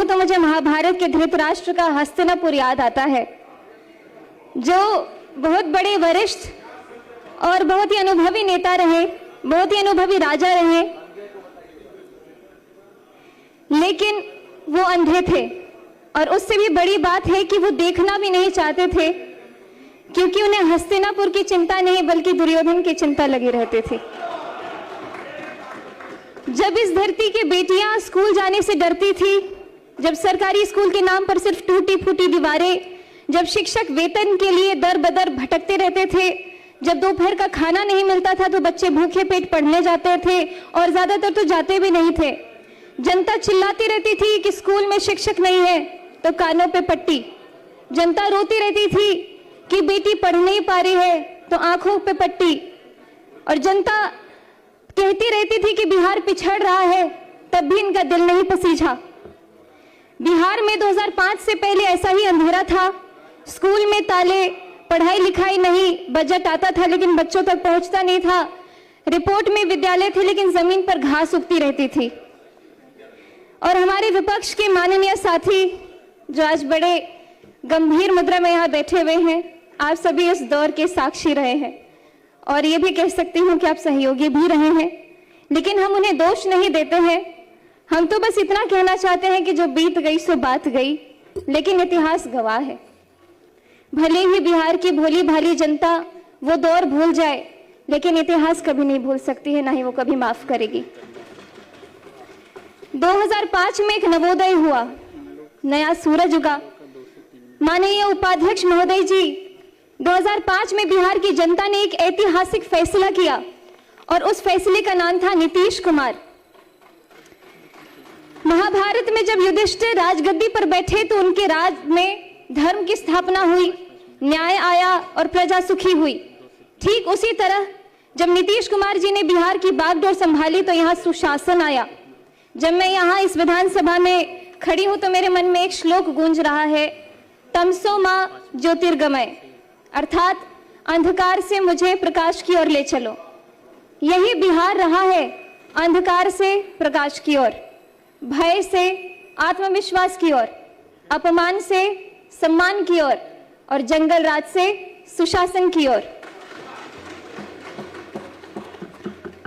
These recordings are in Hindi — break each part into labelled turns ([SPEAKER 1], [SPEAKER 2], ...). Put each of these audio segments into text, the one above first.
[SPEAKER 1] तो मुझे महाभारत के धृतराष्ट्र का हस्तिनापुर याद आता है, जो बहुत बड़े वरिष्ठ और बहुत ही अनुभवी नेता रहे, बहुत ही अनुभवी राजा रहे, लेकिन वो अंधे थे। और उससे भी बड़ी बात है कि वो देखना भी नहीं चाहते थे, क्योंकि उन्हें हस्तिनापुर की चिंता नहीं बल्कि दुर्योधन की चिंता लगी रहती थी। जब इस धरती की बेटियां स्कूल जाने से डरती थी, जब सरकारी स्कूल के नाम पर सिर्फ टूटी फूटी दीवारें, जब शिक्षक वेतन के लिए दर बदर भटकते रहते थे, जब दोपहर का खाना नहीं मिलता था तो बच्चे भूखे पेट पढ़ने जाते थे और ज्यादातर तो जाते भी नहीं थे। जनता चिल्लाती रहती थी कि स्कूल में शिक्षक नहीं है तो कानों पे पट्टी। जनता रोती रहती थी कि बेटी पढ़ नहीं पा रही है तो आंखों पे पट्टी। और जनता कहती रहती थी कि बिहार पिछड़ रहा है, तब भी इनका दिल नहीं पसीजा। बिहार में 2005 से पहले ऐसा ही अंधेरा था। स्कूल में ताले, पढ़ाई लिखाई नहीं, बजट आता था लेकिन बच्चों तक पहुंचता नहीं था, रिपोर्ट में विद्यालय थे लेकिन जमीन पर घास उगती रहती थी। और हमारे विपक्ष के माननीय साथी जो आज बड़े गंभीर मुद्रा में यहाँ बैठे हुए हैं, आप सभी इस दौर के साक्षी रहे हैं और ये भी कह सकती हूँ कि आप सहयोगी भी रहे हैं, लेकिन हम उन्हें दोष नहीं देते हैं। हम तो बस इतना कहना चाहते हैं कि जो बीत गई सो बात गई, लेकिन इतिहास गवाह है। भले ही बिहार की भोली भाली जनता वो दौर भूल जाए, लेकिन इतिहास कभी नहीं भूल सकती है, ना ही वो कभी माफ करेगी। 2005 में एक नवोदय हुआ, नया सूरज उगा। माननीय उपाध्यक्ष महोदय जी, 2005 में बिहार की जनता ने एक ऐतिहासिक फैसला किया और उस फैसले का नाम था नीतीश कुमार। महाभारत में जब युधिष्ठिर राजगद्दी पर बैठे तो उनके राज में धर्म की स्थापना हुई, न्याय आया और प्रजा सुखी हुई। ठीक उसी तरह जब नीतीश कुमार जी ने बिहार की बागडोर संभाली तो यहाँ सुशासन आया। जब मैं यहाँ इस विधानसभा में खड़ी हूं तो मेरे मन में एक श्लोक गूंज रहा है, तमसो मां ज्योतिर्गमय, अर्थात अंधकार से मुझे प्रकाश की ओर ले चलो। यही बिहार रहा है, अंधकार से प्रकाश की ओर, भय से आत्मविश्वास की ओर, अपमान से सम्मान की ओर और जंगल राज से सुशासन की ओर।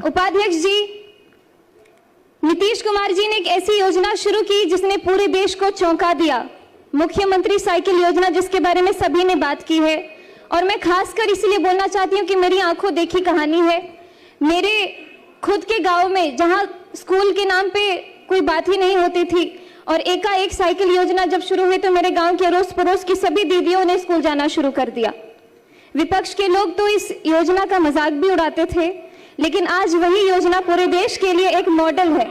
[SPEAKER 1] उपाध्यक्ष जी, नीतीश कुमार जी ने एक ऐसी योजना शुरू की जिसने पूरे देश को चौंका दिया, मुख्यमंत्री साइकिल योजना, जिसके बारे में सभी ने बात की है। और मैं खासकर इसलिए बोलना चाहती हूँ कि मेरी आंखों देखी कहानी है। मेरे खुद के गांव में जहां स्कूल के नाम पे कोई बात ही नहीं होती थी और एकाएक साइकिल योजना जब शुरू हुई तो मेरे गांव के अड़ोस पड़ोस की सभी दीदियों ने स्कूल जाना शुरू कर दिया। विपक्ष के लोग तो इस योजना का मजाक भी उड़ाते थे, लेकिन आज वही योजना पूरे देश के लिए एक मॉडल है।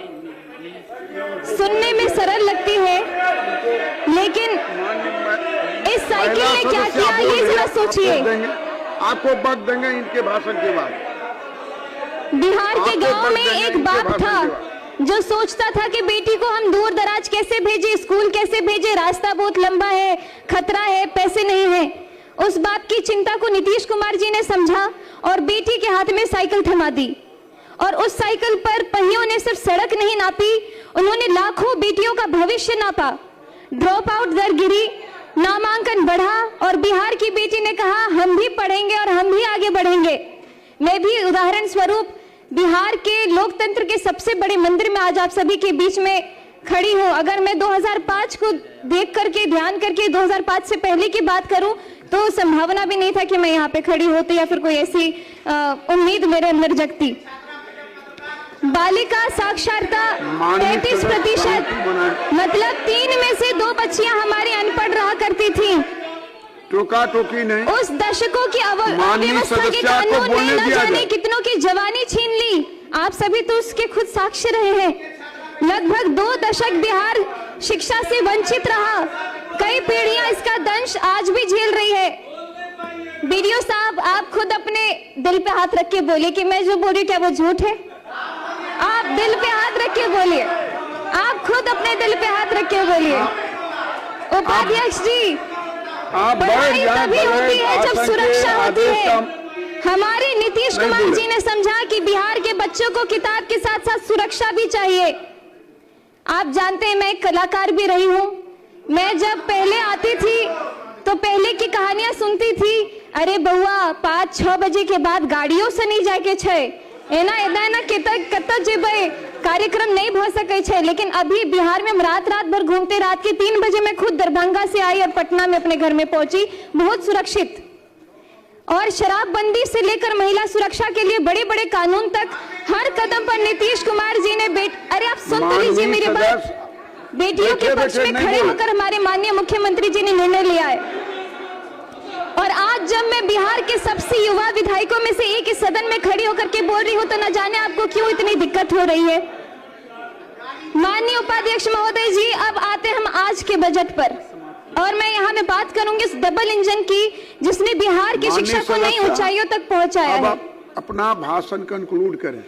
[SPEAKER 1] सुनने में सरल लगती है, लेकिन इस साइकिल ने क्या किया ये जरा सोचिए।
[SPEAKER 2] आपको वक्त देंगे इनके भाषण के बाद।
[SPEAKER 1] बिहार के गांव में एक बाप था जो सोचता था कि बेटी को हम दूर दराज कैसे भेजे, स्कूल कैसे भेजे, रास्ता बहुत लंबा है, खतरा है, पैसे नहीं है। उस बाप की चिंता को नीतीश कुमार जी ने समझा और बेटी के हाथ में साइकिल थमा दी। और उस साइकिल पर पहियों ने सिर्फ सड़क नहीं नापी, उन्होंने लाखों बेटियों का भविष्य नापा। ड्रॉप आउट दर गिरी, नामांकन बढ़ा और बिहार की बेटी ने कहा हम भी पढ़ेंगे और हम भी आगे बढ़ेंगे। मैं भी उदाहरण स्वरूप बिहार के लोकतंत्र के सबसे बड़े मंदिर में आज आप सभी के बीच में खड़ी हूं। अगर मैं 2005 को देख करके, ध्यान करके 2005 से पहले की बात करूं तो संभावना भी नहीं था कि मैं यहाँ पे खड़ी होती या फिर कोई ऐसी उम्मीद मेरे अंदर जगती। बालिका साक्षरता 33%, मतलब 3 में से 2 बच्चियां हमारी अनपढ़ रहा करती थी।
[SPEAKER 2] टोका टोकी नहीं।
[SPEAKER 1] उस दशकों की अव्यवस्था के कानून ने न जाने कितनों की जवानी छीन ली। आप सभी तो उसके खुद साक्ष्य रहे हैं। लगभग 2 दशक बिहार शिक्षा से वंचित रहा। कई पीढ़ियां इसका दंश आज भी झेल रही है। बीडीओ साहब, आप खुद अपने दिल पे हाथ रख के बोलिए कि मैं जो बोली क्या वो झूठ है। आप दिल पे हाथ रख के बोलिए, आप खुद अपने दिल पे हाथ रख के बोलिए। उपाध्यक्ष जी, पढ़ाई तभी होती है जब सुरक्षा होती है। हमारे नीतीश कुमार जी ने समझा कि बिहार के बच्चों को किताब के साथ साथ सुरक्षा भी चाहिए। आप जानते हैं मैं एक कलाकार भी रही हूं। मैं जब पहले आती थी तो पहले की कहानियां सुनती थी, अरे बउआ 5-6 बजे के बाद गाड़ियों से नहीं जाके छे, एना एना एना कत जेबे कार्यक्रम नहीं भ सके छे। लेकिन अभी बिहार में हम रात भर घूमते, रात के 3 बजे मैं खुद दरभंगा से आई और पटना में अपने घर में पहुंची, बहुत सुरक्षित। और शराबबंदी से लेकर महिला सुरक्षा के लिए बड़े बड़े कानून तक हर कदम पर नीतीश कुमार जी ने अरे आप सुन तो लीजिए मेरी बात। बेटियों के पक्ष में खड़े होकर हमारे माननीय मुख्यमंत्री जी ने निर्णय लिया है। और आज जब मैं बिहार के सबसे युवा विधायकों में से एक इस सदन में खड़ी होकर के बोल रही हूं तो न जाने आपको क्यों इतनी दिक्कत हो रही है। माननीय उपाध्यक्ष महोदय जी, अब आते हम आज के बजट पर, और मैं यहाँ में बात करूंगी इस डबल इंजन की जिसने बिहार की शिक्षा को नई ऊंचाइयों तक पहुंचाया है।
[SPEAKER 2] अपना भाषण कंक्लूड करें।